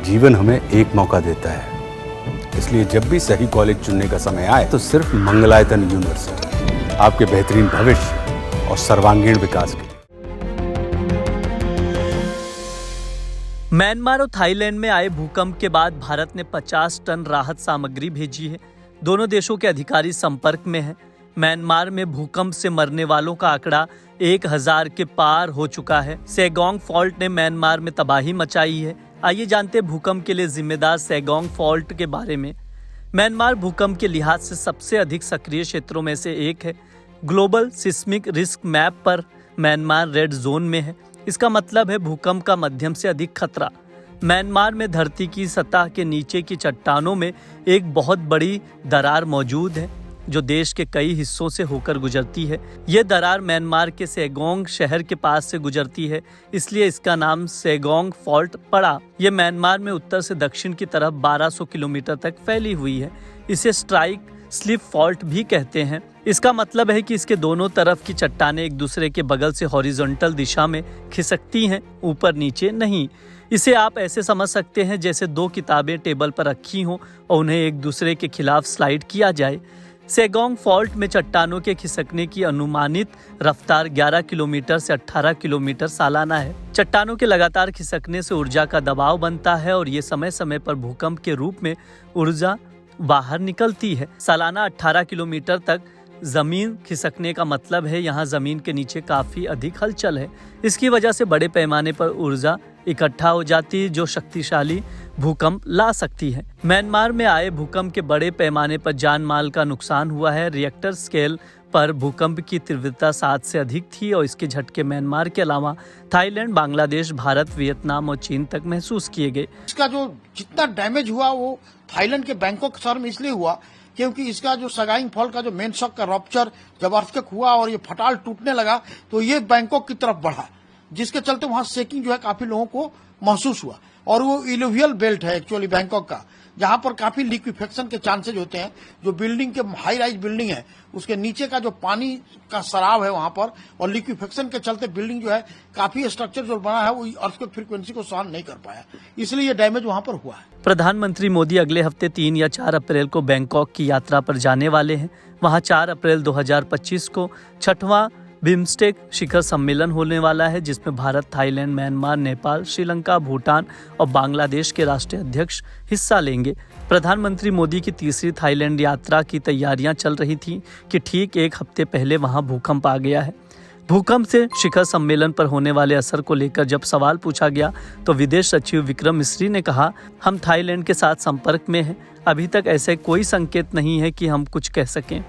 जीवन हमें एक मौका देता है, इसलिए जब भी सही कॉलेज चुनने का समय आए तो सिर्फ मंगलायतन यूनिवर्सिटी आपके बेहतरीन भविष्य और सर्वांगीण विकास के लिए। म्यांमार और थाईलैंड में आए भूकंप के बाद भारत ने 50 टन राहत सामग्री भेजी है। दोनों देशों के अधिकारी संपर्क में हैं। म्यांमार में भूकंप से मरने वालों का आंकड़ा 1000 के पार हो चुका है। सेगोंग फॉल्ट ने म्यांमार में तबाही मचाई है। आइए जानते हैं भूकंप के लिए जिम्मेदार सेगोंग फॉल्ट के बारे में। म्यांमार भूकंप के लिहाज से सबसे अधिक सक्रिय क्षेत्रों में से एक है। ग्लोबल सिस्मिक रिस्क मैप पर म्यांमार रेड जोन में है। इसका मतलब है भूकंप का मध्यम से अधिक खतरा। म्यांमार में धरती की सतह के नीचे की चट्टानों में एक बहुत बड़ी दरार मौजूद है जो देश के कई हिस्सों से होकर गुजरती है। ये दरार म्यांमार के सेगोंग शहर के पास से गुजरती है, इसलिए इसका नाम सेगोंग फॉल्ट पड़ा। ये म्यांमार में उत्तर से दक्षिण की तरफ 1200 किलोमीटर तक फैली हुई है। इसे स्ट्राइक स्लिप फॉल्ट भी कहते हैं। इसका मतलब है कि इसके दोनों तरफ की चट्टानें एक दूसरे के बगल से हॉरिजॉन्टल दिशा में खिसकती हैं, ऊपर नीचे नहीं। इसे आप ऐसे समझ सकते हैं जैसे दो किताबें टेबल पर रखी हों और उन्हें एक दूसरे के खिलाफ स्लाइड किया जाए। सेगोंग फॉल्ट में चट्टानों के खिसकने की अनुमानित रफ्तार 11 किलोमीटर से 18 किलोमीटर सालाना है। चट्टानों के लगातार खिसकने से ऊर्जा का दबाव बनता है और ये समय समय पर भूकंप के रूप में ऊर्जा बाहर निकलती है। सालाना 18 किलोमीटर तक जमीन खिसकने का मतलब है यहाँ जमीन के नीचे काफी अधिक हलचल है। इसकी वजह से बड़े पैमाने पर ऊर्जा इकट्ठा हो जाती है जो शक्तिशाली भूकंप ला सकती है। म्यांमार में आए भूकंप के बड़े पैमाने पर जान माल का नुकसान हुआ है। रिएक्टर स्केल पर भूकंप की तीव्रता 7 से अधिक थी और इसके झटके म्यांमार के अलावा थाईलैंड, बांग्लादेश, भारत, वियतनाम और चीन तक महसूस किए गए। इसका जो जितना डैमेज हुआ वो थाईलैंड के बैंकॉक शहर में इसलिए हुआ क्योंकि इसका जो सगाइंग फॉल्ट का जो मेन शॉक का रप्चर जब अर्थक्वेक हुआ और ये फटाल टूटने लगा तो ये बैंकॉक की तरफ बढ़ा, जिसके चलते वहां शेकिंग जो है काफी लोगों को महसूस हुआ। और वो इलुवियल बेल्ट है एक्चुअली बैंकॉक का, जहां पर काफी लिक्विफेक्शन के चांसेज होते हैं। जो बिल्डिंग के हाई राइज बिल्डिंग है उसके नीचे का जो पानी का सराव है वहां पर, और लिक्विफेक्शन के चलते बिल्डिंग जो है काफी स्ट्रक्चर जो बना है वो अर्थक्वेक फ्रीक्वेंसी को सहन नहीं कर पाया, इसलिए ये डैमेज वहां पर हुआ है। प्रधानमंत्री मोदी अगले हफ्ते 3 या 4 अप्रैल को बैंकॉक की यात्रा पर जाने वाले हैं। वहां 4 अप्रैल 2025 को 6वां बिम्स्टेक शिखर सम्मेलन होने वाला है, जिसमें भारत, थाईलैंड, म्यांमार, नेपाल, श्रीलंका, भूटान और बांग्लादेश के राष्ट्रीय अध्यक्ष हिस्सा लेंगे। प्रधानमंत्री मोदी की तीसरी थाईलैंड यात्रा की तैयारियां चल रही थीं कि ठीक 1 हफ्ते पहले वहां भूकंप आ गया है। भूकंप से शिखर सम्मेलन पर होने वाले असर को लेकर जब सवाल पूछा गया तो विदेश सचिव विक्रम मिस्री ने कहा, हम थाईलैंड के साथ संपर्क में हैं। अभी तक ऐसे कोई संकेत नहीं है कि हम कुछ कह सकें।